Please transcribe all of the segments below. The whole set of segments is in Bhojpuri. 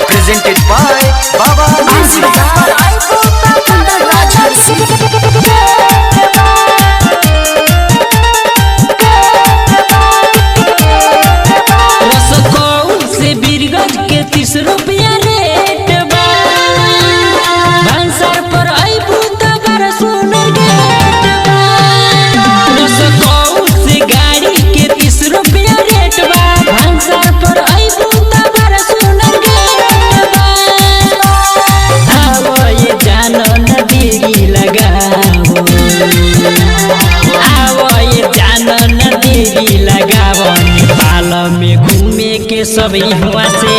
Presented by Baba Music। में घूमे के सब हुआ से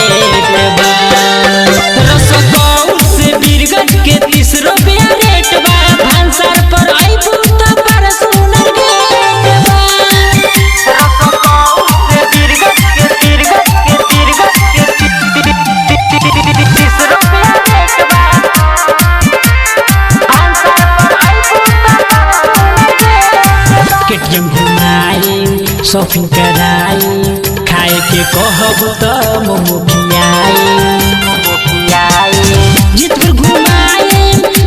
रसगौल से बीरगंज के 30 रुपया रेट बा। भांसार पर आइबू तो बड़ा सुनर गेट बा। रसगौल से बीरगंज के 30 रुपया रेट बा। भांसार पर आइबू तो बड़ा सुनर गेट बा। केटीएम घुमाई शॉपिंग कराई खाए के कहब तो मोमो खियाई जितपुर घुमाई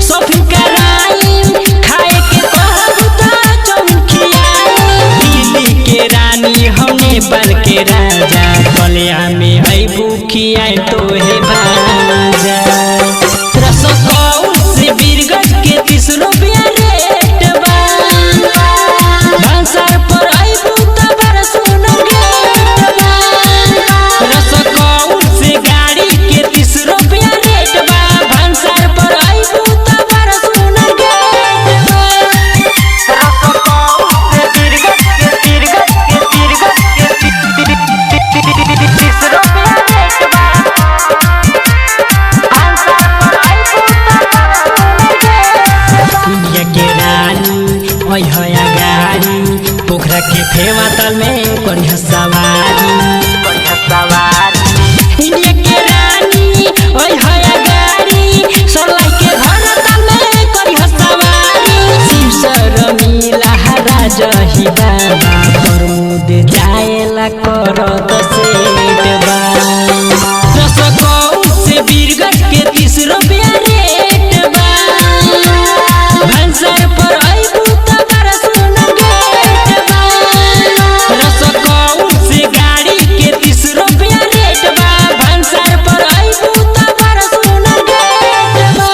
शॉपिंग कराई खाए के कहब तो चाउमीन खियाई। दिल्ली के रानी हम नेपाल के राजा बलिया में अइबू खियाई तोहे भाजा। रसगौल से बीरगंज के 30 रुपया रेट बा। भांसार पर अइबू तो बड़ा सुनर गेट बा। रसगौल से गाड़ी के 30 रुपया रेट बा। भांसार पर अइबू तो बड़ा सुनर गेट बा। रसगौल से बीरगंज के 30 रुपया रेट बा। भांसार पर अइबू तो बड़ा सुनर गेट बा। दुनिया के रानी ओइ होया गाड़ी पोखरा के फेवा तल में करिया सवारी।